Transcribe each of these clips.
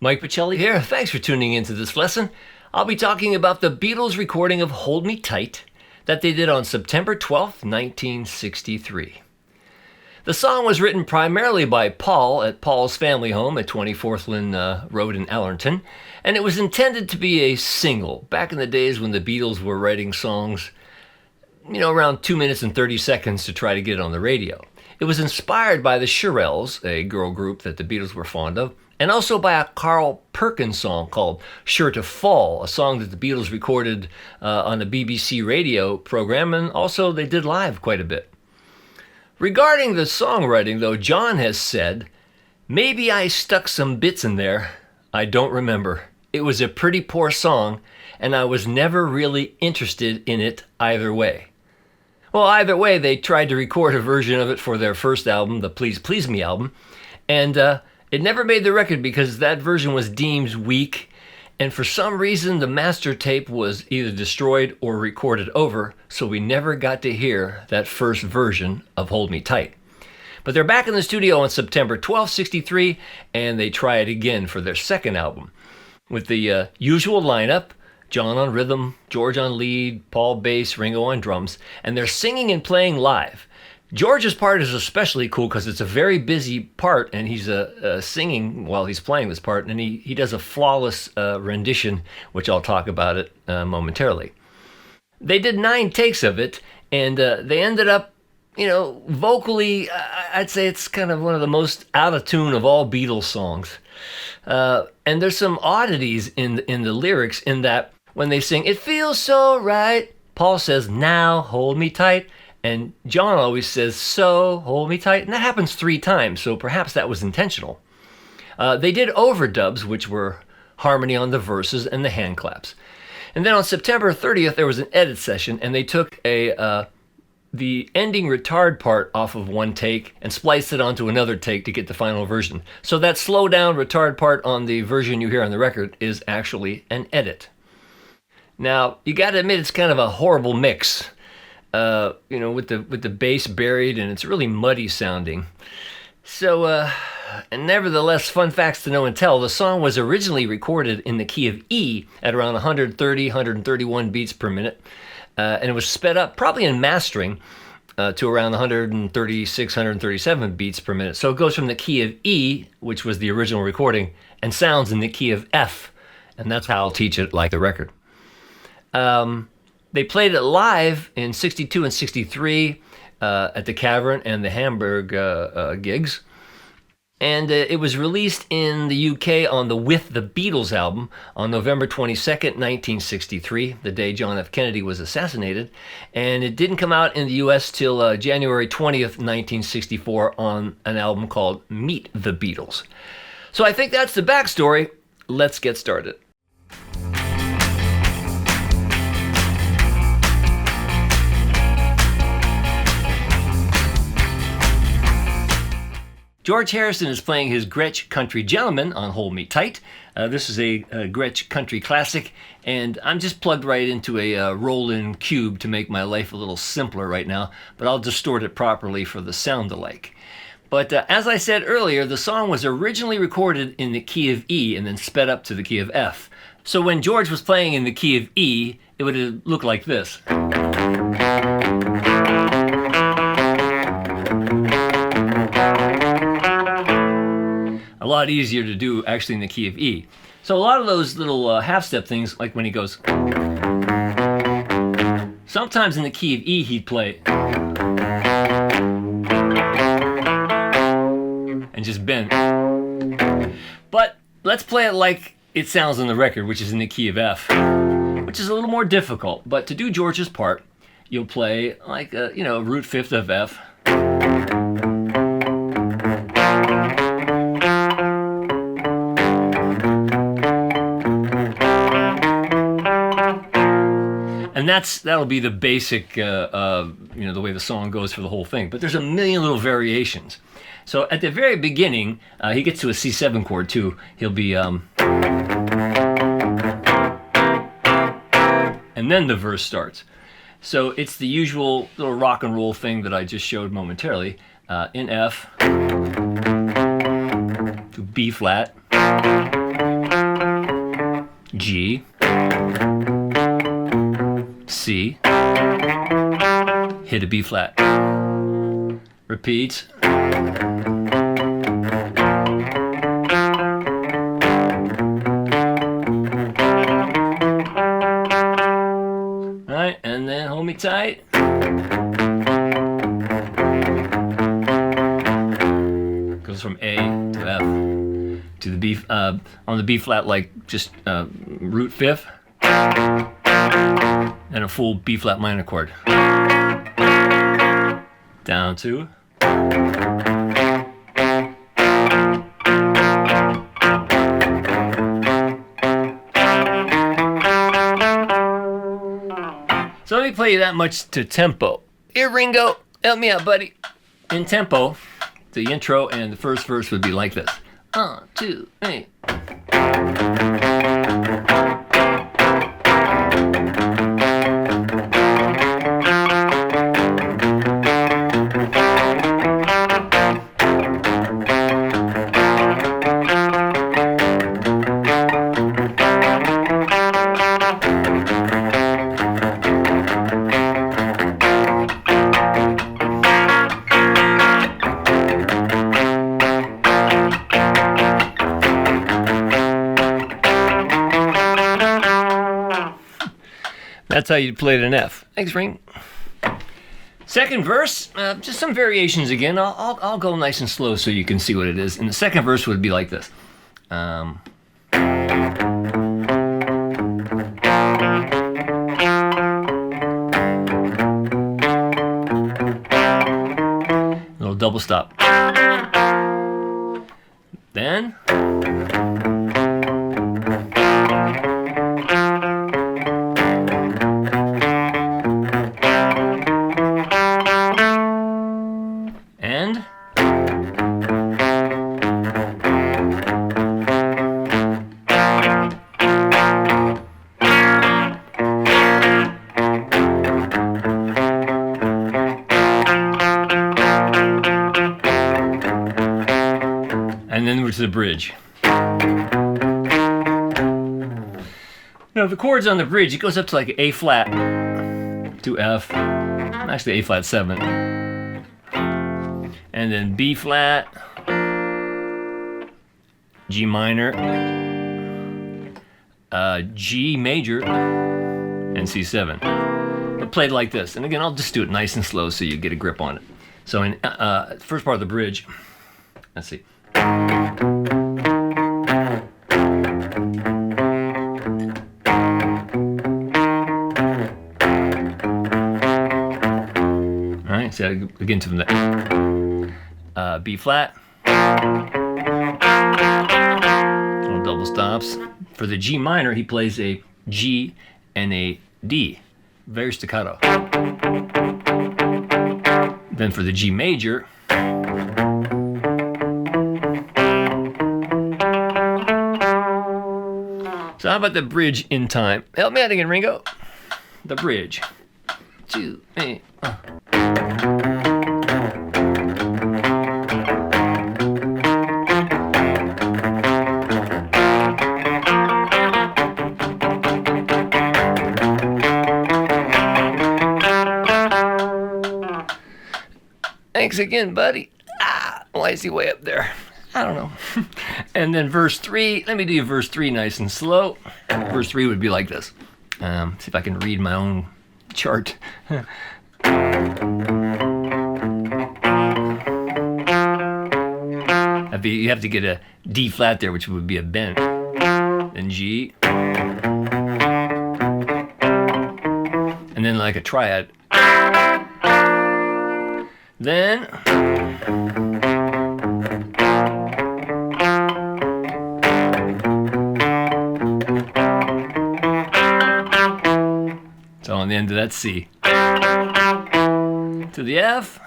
Mike Pachelli here. Thanks for tuning into this lesson. I'll be talking about the Beatles recording of Hold Me Tight that they did on September 12th, 1963. The song was written primarily by Paul at Paul's family home at 20 Forthland Road in Allerton, and it was intended to be a single back in the days when the Beatles were writing songs, around 2 minutes and 30 seconds to try to get it on the radio. It was inspired by the Shirelles, a girl group that the Beatles were fond of, and also by a Carl Perkins song called Sure to Fall, a song that the Beatles recorded on a BBC radio program, and also they did live quite a bit. Regarding the songwriting, though, John has said, "Maybe I stuck some bits in there. I don't remember. It was a pretty poor song, and I was never really interested in it either way." Well, either way, they tried to record a version of it for their first album, the Please Please Me album, and it never made the record because that version was deemed weak, and for some reason the master tape was either destroyed or recorded over, so we never got to hear that first version of Hold Me Tight. But they're back in the studio on September 12, 63, and they try it again for their second album with the usual lineup: John on rhythm, George on lead, Paul bass, Ringo on drums, and they're singing and playing live. George's part is especially cool because it's a very busy part, and he's singing while he's playing this part, and he does a flawless rendition, which I'll talk about it momentarily. They did 9 takes of it, and they ended up, vocally, I'd say it's kind of one of the most out of tune of all Beatles songs. And there's some oddities in the lyrics in that when they sing, "It feels so right," Paul says, "Now hold me tight," and John always says, "So hold me tight," and that happens 3 times, so perhaps that was intentional. They did overdubs, which were harmony on the verses and the hand claps. And then on September 30th, there was an edit session, and they took the ending retard part off of one take and spliced it onto another take to get the final version. So that slow down retard part on the version you hear on the record is actually an edit. Now, you gotta admit it's kind of a horrible mix, with the bass buried, and it's really muddy sounding. So, and nevertheless, fun facts to know and tell, the song was originally recorded in the key of E at around 130, 131 beats per minute. And it was sped up, probably in mastering, to around 136, 137 beats per minute. So it goes from the key of E, which was the original recording, and sounds in the key of F. And that's how I'll teach it like the record. They played it live in 62 and 63 at the Cavern and the Hamburg gigs. And it was released in the UK on the With the Beatles album on November 22nd, 1963, the day John F. Kennedy was assassinated. And it didn't come out in the US till January 20th, 1964 on an album called Meet the Beatles. So I think that's the backstory. Let's get started. George Harrison is playing his Gretsch Country Gentleman on Hold Me Tight. This is a Gretsch Country classic, and I'm just plugged right into a roll-in cube to make my life a little simpler right now, but I'll distort it properly for the sound alike. But as I said earlier, the song was originally recorded in the key of E and then sped up to the key of F. So when George was playing in the key of E, it would look like this. A lot easier to do actually in the key of E. So a lot of those little half-step things, like when he goes, sometimes in the key of E he'd play and just bend. But let's play it like it sounds on the record, which is in the key of F, which is a little more difficult. But to do George's part, you'll play like root fifth of F. And that'll be the basic, the way the song goes for the whole thing. But there's a million little variations. So at the very beginning, he gets to a C7 chord too. He'll be, and then the verse starts. So it's the usual little rock and roll thing that I just showed momentarily. In F to B flat G, C, hit a B flat. Repeat. Alright, and then hold me tight. Goes from A to F to the B, on the B flat, like just root fifth, and a full B flat minor chord. Down to. So let me play you that much to tempo. Here, Ringo, help me out, buddy. In tempo, the intro and the first verse would be like this. 1, 2, 3. That's how you play it in F. Thanks, Ring. Second verse, just some variations again. I'll go nice and slow so you can see what it is. And the second verse would be like this. Little double stop. Then. And then we're to the bridge. Now the chords on the bridge, it goes up to like A flat to F, actually A flat 7, and then B flat, G minor, G major, and C7. But played like this. And again, I'll just do it nice and slow so you get a grip on it. So in first part of the bridge, let's see. Alright, so I begin to the B flat. Little double stops. For the G minor, he plays a G and a D. Very staccato. Then for the G major, so how about the bridge in time? Help me out again, Ringo. The bridge. 2, 3. Thanks again, buddy. Why is he way up there? I don't know. And then verse 3, let me do verse 3 nice and slow. Verse 3 would be like this. See if I can read my own chart. You have to get a D flat there, which would be a bend. Then G. And then like a triad. Then so on the end of that C to the F,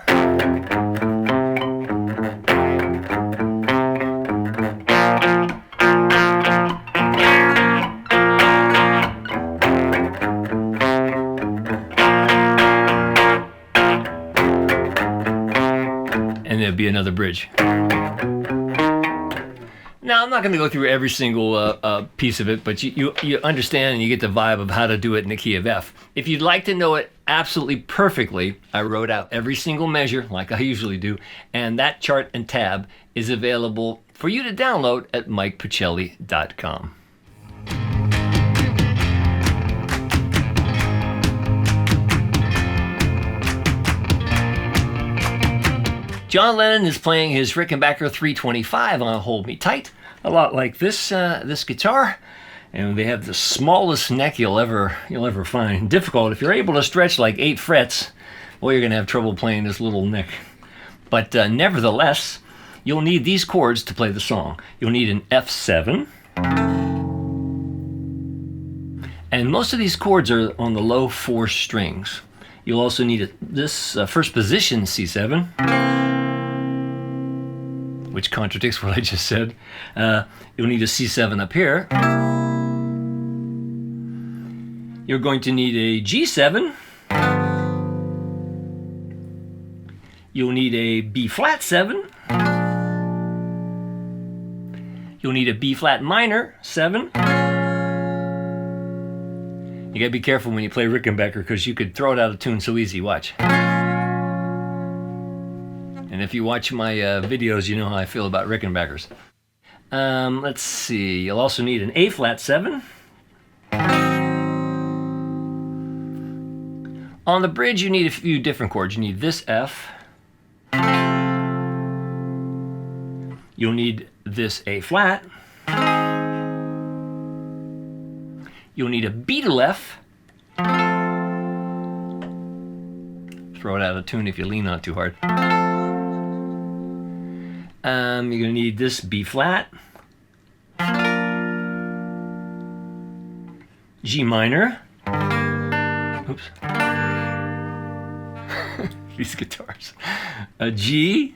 and there'd be another bridge. Now, I'm not going to go through every single piece of it, but you understand and you get the vibe of how to do it in the key of F. If you'd like to know it absolutely perfectly, I wrote out every single measure, like I usually do, and that chart and tab is available for you to download at MikePachelli.com. John Lennon is playing his Rickenbacker 325 on Hold Me Tight, a lot like this guitar, and they have the smallest neck you'll ever find. Difficult. If you're able to stretch like 8 frets, well, you're going to have trouble playing this little neck. But nevertheless, you'll need these chords to play the song. You'll need an F7, and most of these chords are on the low 4 strings. You'll also need this first position C7, which contradicts what I just said. You'll need a C7 up here. You're going to need a G7. You'll need a B flat 7. You'll need a B flat minor 7. You gotta be careful when you play Rickenbacker because you could throw it out of tune so easy. Watch. And if you watch my videos, you know how I feel about Rickenbackers. Let's see. You'll also need an A flat 7. On the bridge, you need a few different chords. You need this F. You'll need this A flat. You'll need a Beatle F. Throw it out of tune if you lean on it too hard. You're going to need this B flat, G minor. Oops. These guitars. A G.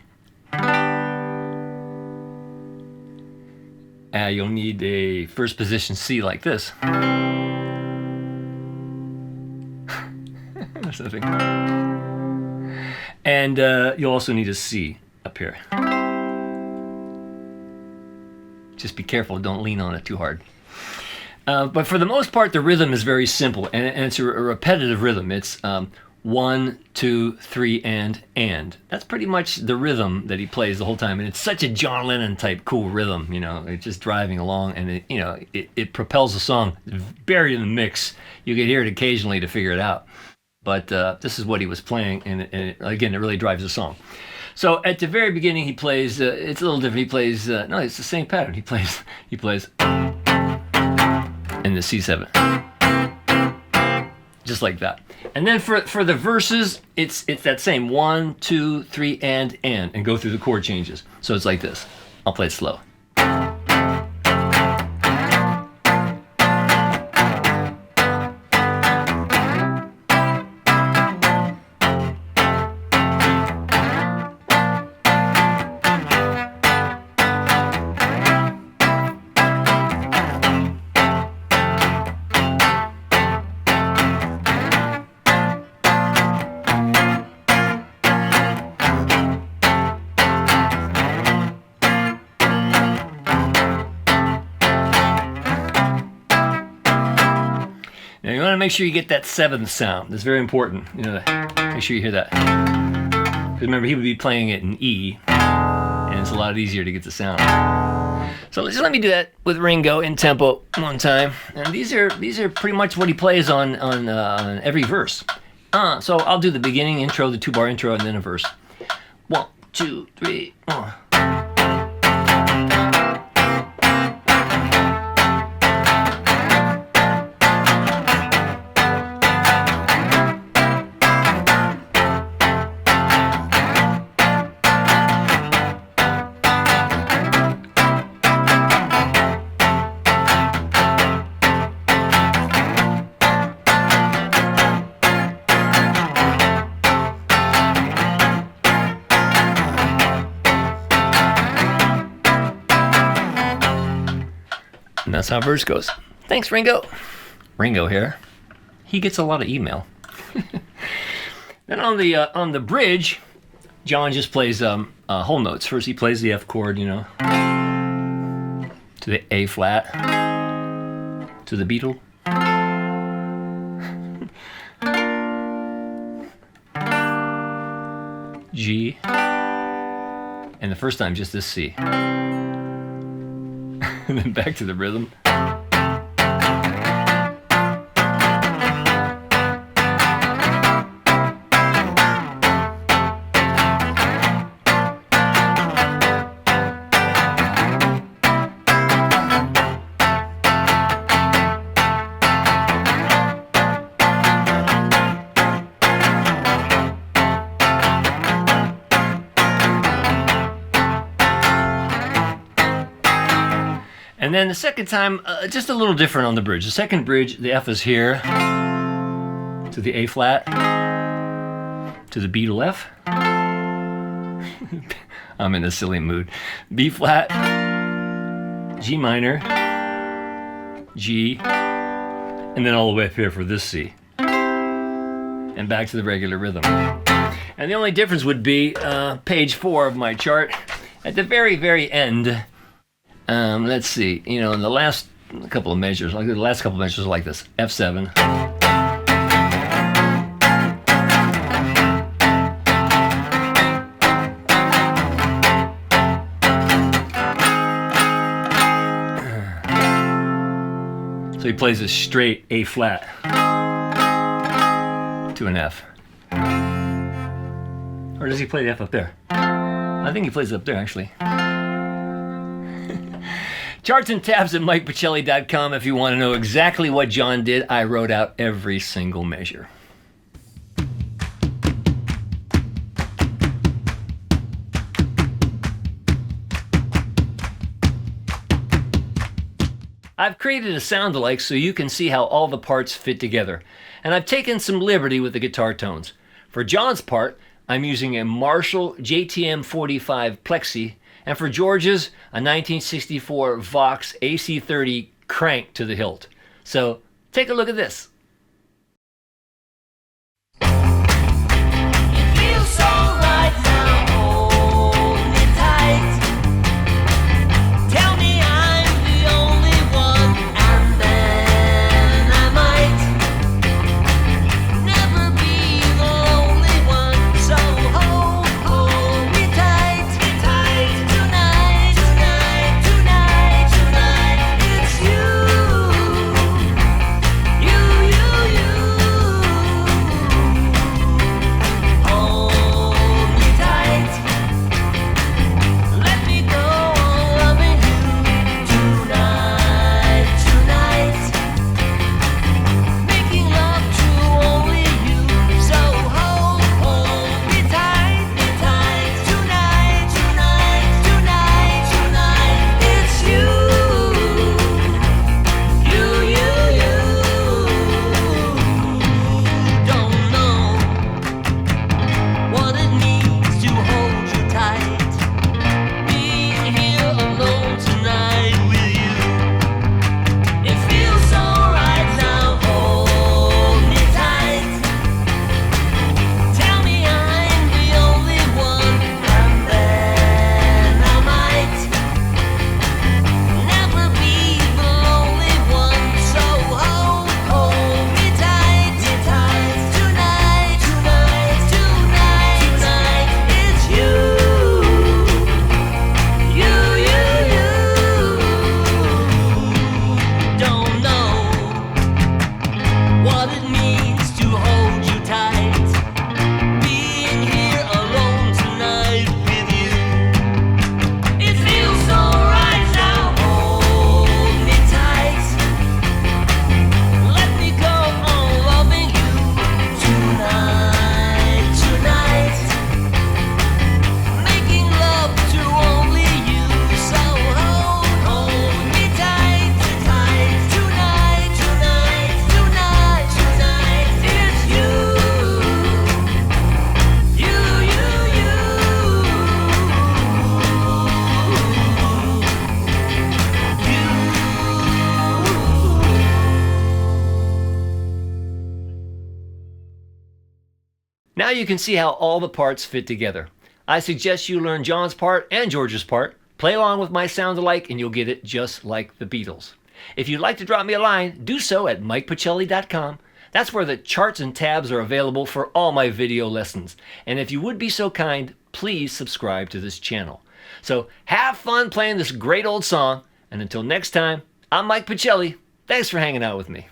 You'll need a first position C like this. There's nothing. And you'll also need a C up here. Just be careful, don't lean on it too hard. But for the most part, the rhythm is very simple, and it's a repetitive rhythm. It's 1, 2, 3, and. That's pretty much the rhythm that he plays the whole time, and it's such a John Lennon type cool rhythm, you know. It's just driving along, and it propels the song. Buried in the mix, you could hear it occasionally to figure it out. But this is what he was playing, and again, it really drives the song. So at the very beginning, he plays. It's a little different. He plays. No, it's the same pattern. He plays in the C7, just like that. And then for the verses, it's that same 1, 2, 3, and go through the chord changes. So it's like this. I'll play it slow. Now you want to make sure you get that 7th sound. That's very important. You know, make sure you hear that. Because remember, he would be playing it in E, and it's a lot easier to get the sound. So just let me do that with Ringo in tempo one time. And these are pretty much what he plays on every verse. So I'll do the beginning intro, the 2-bar intro, and then a verse. 1, 2, 3, 4. And that's how a verse goes. Thanks, Ringo. Ringo here. He gets a lot of email. Then on the bridge, John just plays whole notes. First he plays the F chord, you know. to the A flat, to the Beatle, G, and the first time just this C. And then back to the rhythm. And then the second time, just a little different on the bridge. The second bridge, the F is here, to the A flat, to the Beatle F. I'm in a silly mood. B flat, G minor, G, and then all the way up here for this C. And back to the regular rhythm. And the only difference would be page 4 of my chart. At the very, very end, let's see, in the last couple of measures, like this, F7. So he plays a straight A flat to an F. Or does he play the F up there? I think he plays it up there, actually. Charts and tabs at MikePachelli.com if you want to know exactly what John did. I wrote out every single measure. I've created a sound alike so you can see how all the parts fit together. And I've taken some liberty with the guitar tones. For John's part, I'm using a Marshall JTM 45 Plexi, and for George's, a 1964 Vox AC30 crank to the hilt. So take a look at this. It feels so right now, hold me tight. Tell me I'm the only one, and then I might never be the lonely one. So hold me tight, tonight, it's you. Hold me tight. Let me go on loving you tonight. Making love to only you. So hold me tight, tonight, it's you. Don't know what it means to hold you tight. Being here alone tonight with you. It feels so right now, hold me tight. Tell me I'm the only one, and then I might never be the lonely one. So hold me tight, tonight, it's you. Don't know what it means to hold you tight. Being here alone tonight with you. It feels so right now, hold me tight. Let me go on loving you tonight. Making love to only you. So hold me tight, tonight, it's you. Now you can see how all the parts fit together. I suggest you learn John's part and George's part, Play along with my sound alike and you'll get it just like the Beatles. If you'd like to drop me a line, do so at mikepachelli.com. That's where the charts and tabs are available for all my video lessons. And if you would be so kind, please subscribe to this channel. So have fun playing this great old song, and until next time, I'm Mike Pachelli. Thanks for hanging out with me.